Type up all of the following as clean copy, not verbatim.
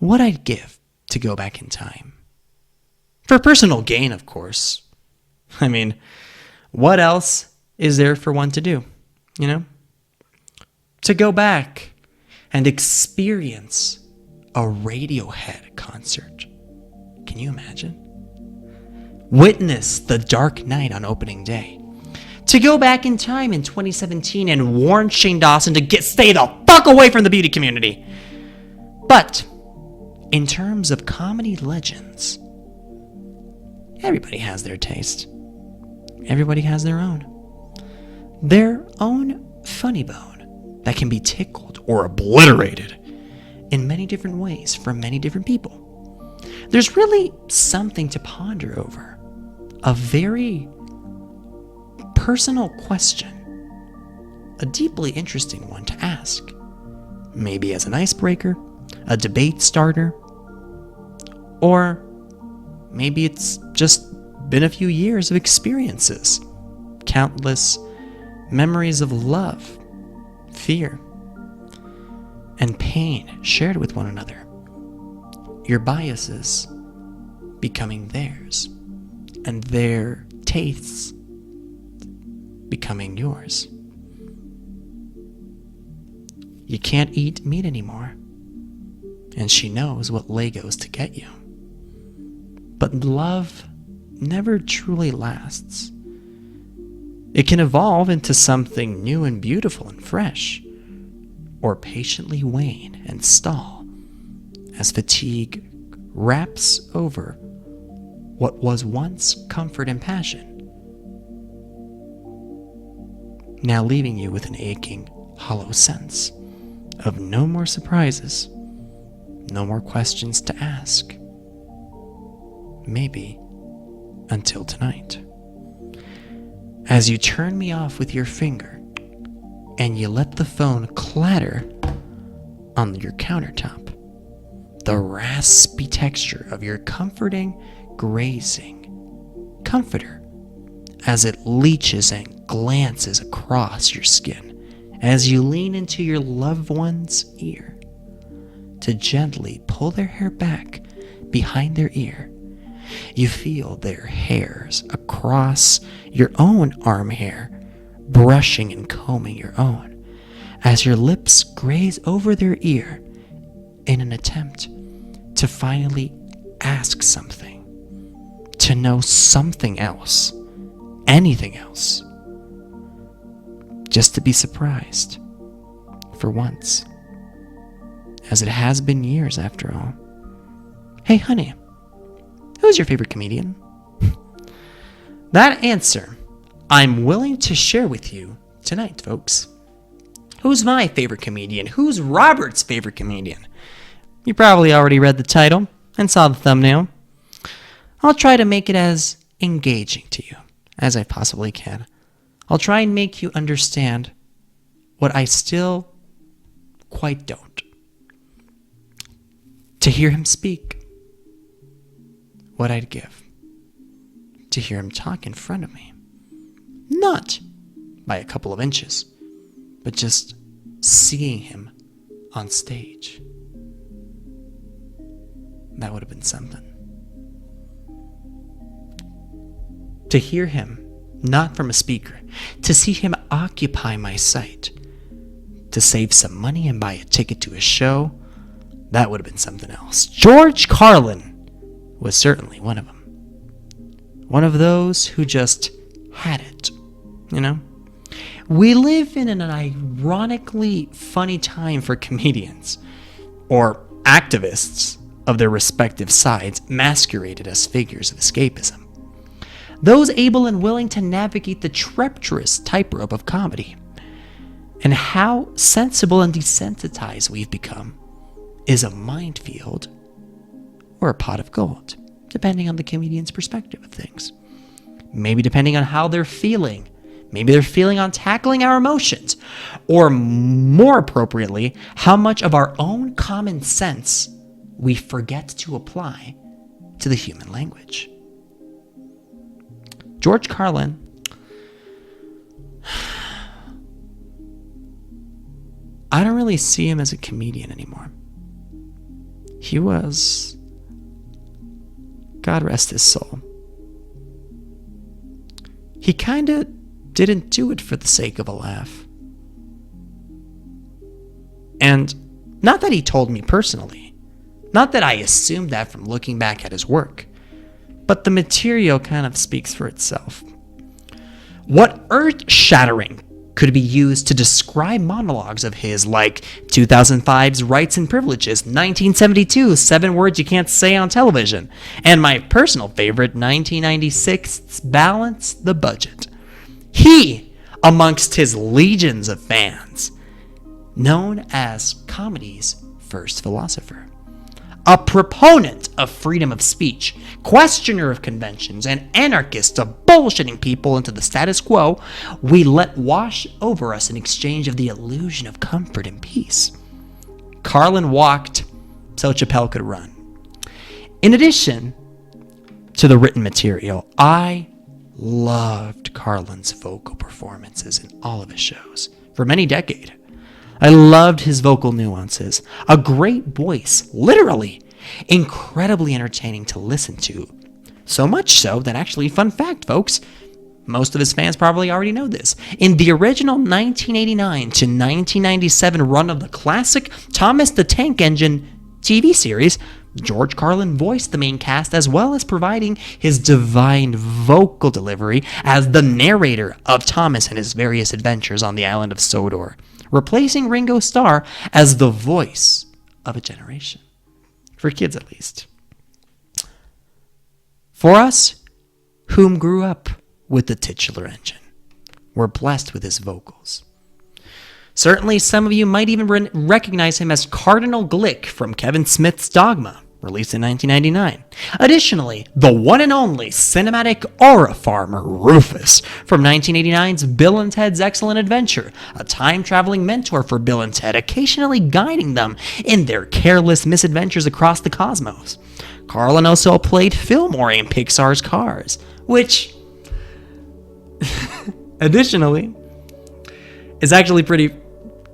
what I'd give to go back in time. For personal gain, of course. I mean, what else is there for one to do, you know? To go back and experience a Radiohead concert. Can you imagine? Witness The Dark Knight on opening day. To go back in time in 2017 and warn Shane Dawson to stay the fuck away from the beauty community. But in terms of comedy legends, everybody has their taste. Everybody has their own. Their own funny bone that can be tickled or obliterated in many different ways from many different people. There's really something to ponder over. A very personal question. A deeply interesting one to ask. Maybe as an icebreaker, a debate starter, or maybe it's just been a few years of experiences. Countless memories of love, fear, and pain shared with one another. Your biases becoming theirs, and their tastes becoming yours. You can't eat meat anymore, and she knows what Legos to get you. But love never truly lasts. It can evolve into something new and beautiful and fresh, or patiently wane and stall as fatigue wraps over what was once comfort and passion, now leaving you with an aching, hollow sense of no more surprises, no more questions to ask. Maybe until tonight. As you turn me off with your finger and you let the phone clatter on your countertop, the raspy texture of your comforting, grazing comforter as it leaches and glances across your skin as you lean into your loved one's ear to gently pull their hair back behind their ear. You feel their hairs across your own arm hair, brushing and combing your own, as your lips graze over their ear in an attempt to finally ask something, to know something else, anything else, just to be surprised, for once, as it has been years after all. Hey honey, who's your favorite comedian? That answer I'm willing to share with you tonight, folks. Who's my favorite comedian? Who's Robert's favorite comedian? You probably already read the title and saw the thumbnail. I'll try to make it as engaging to you as I possibly can. I'll try and make you understand what I still quite don't. To hear him speak, what I'd give. To hear him talk in front of me. Not by a couple of inches, but just seeing him on stage. That would have been something. To hear him, not from a speaker, to see him occupy my sight, to save some money and buy a ticket to a show, that would have been something else. George Carlin was certainly one of them. One of those who just had it, you know? We live in an ironically funny time for comedians, or activists of their respective sides masqueraded as figures of escapism. Those able and willing to navigate the treacherous tightrope of comedy. And how sensible and desensitized we've become is a minefield or a pot of gold, depending on the comedian's perspective of things. Maybe depending on how they're feeling. Maybe they're feeling on tackling our emotions. Or more appropriately, how much of our own common sense we forget to apply to the human language. George Carlin I don't really see him as a comedian anymore. he was, God rest his soul, he kind of didn't do it for the sake of a laugh. And not that he told me personally, not that I assumed that from looking back at his work, but the material kind of speaks for itself. What earth-shattering could be used to describe monologues of his like 2005's Rights and Privileges, 1972's 7 Words You Can't Say on Television, and my personal favorite, 1996's Balance the Budget. He, amongst his legions of fans, known as comedy's first philosopher, a proponent of freedom of speech, questioner of conventions, and anarchist of bullshitting people into the status quo we let wash over us in exchange of the illusion of comfort and peace. Carlin walked so Chappelle could run. In addition to the written material, I loved Carlin's vocal performances in all of his shows for many decades. I loved his vocal nuances. A great voice, literally, incredibly entertaining to listen to. So much so that actually, fun fact, folks, most of his fans probably already know this. In the original 1989 to 1997 run of the classic Thomas the Tank Engine TV series, George Carlin voiced the main cast as well as providing his divine vocal delivery as the narrator of Thomas and his various adventures on the island of Sodor, replacing Ringo Starr as the voice of a generation. For kids, at least. For us, whom grew up with the titular engine, were blessed with his vocals. Certainly, some of you might even recognize him as Cardinal Glick from Kevin Smith's Dogma, released in 1999. Additionally, the one and only cinematic aura farmer Rufus from 1989's Bill and Ted's Excellent Adventure, a time-traveling mentor for Bill and Ted, occasionally guiding them in their careless misadventures across the cosmos. Carlin also played Fillmore in Pixar's Cars, which, additionally, is actually pretty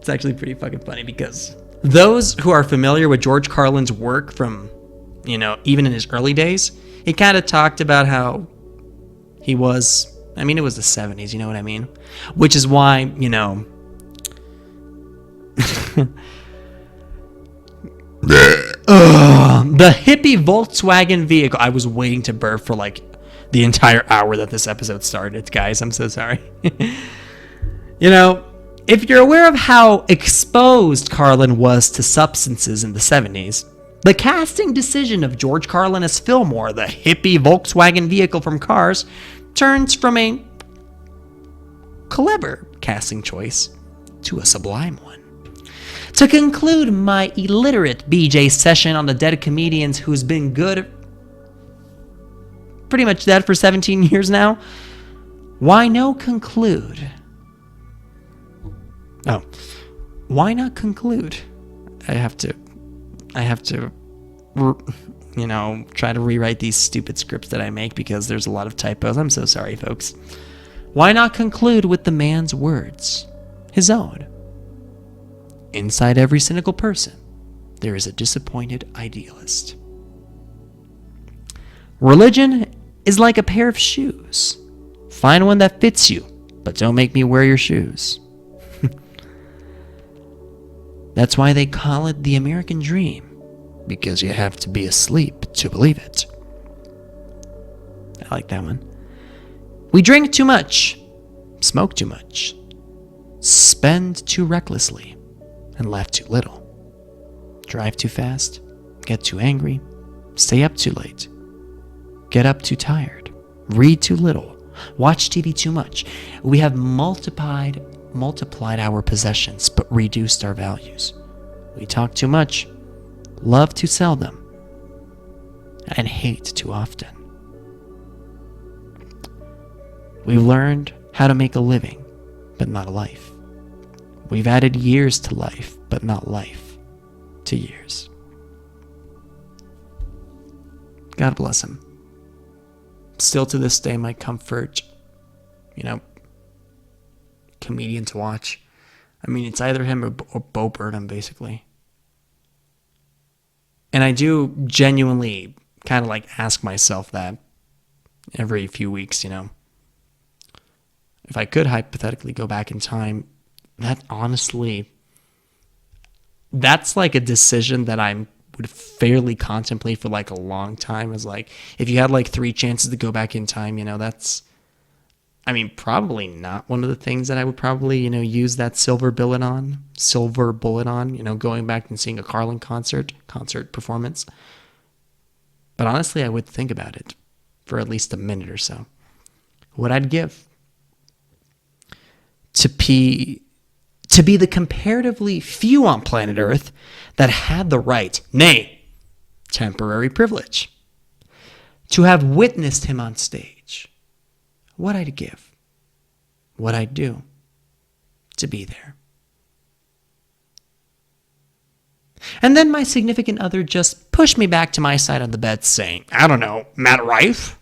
fucking funny because those who are familiar with George Carlin's work from, even in his early days, he kind of talked about how he was, it was the 70s, you know what I mean? Which is why, the hippie Volkswagen vehicle. I was waiting to burp for like the entire hour that this episode started, guys. I'm so sorry. If you're aware of how exposed Carlin was to substances in the 70s, the casting decision of George Carlin as Fillmore, the hippie Volkswagen vehicle from Cars, turns from a clever casting choice to a sublime one. To conclude my illiterate BJ session on the dead comedians who's been pretty much dead for 17 years now, why not conclude? I have to, try to rewrite these stupid scripts that I make because there's a lot of typos. I'm so sorry, folks. Why not conclude with the man's words, his own? Inside every cynical person, there is a disappointed idealist. Religion is like a pair of shoes. Find one that fits you, but don't make me wear your shoes. That's why they call it the American dream, because you have to be asleep to believe it. I like that one. We drink too much, smoke too much, spend too recklessly, and laugh too little. Drive too fast, get too angry, stay up too late, get up too tired, read too little, watch TV too much. We have multiplied our possessions, but reduced our values. We talk too much, love too seldom, and hate too often. We've learned how to make a living, but not a life. We've added years to life, but not life to years. God bless him. Still to this day, my comfort, comedian to watch. It's either him or Bo Burnham, basically. And I do genuinely kind of like ask myself that every few weeks, if I could hypothetically go back in time, that honestly, that's like a decision that I would fairly contemplate for like a long time. Is like, if you had like three chances to go back in time, that's, I mean, probably not one of the things that I would probably, use that silver bullet on, going back and seeing a Carlin concert performance. But honestly, I would think about it for at least a minute or so. What I'd give to be the comparatively few on planet Earth that had the right, nay, temporary privilege, to have witnessed him on stage. What I'd give, what I'd do to be there. And then my significant other just pushed me back to my side of the bed saying, I don't know, Matt Rife?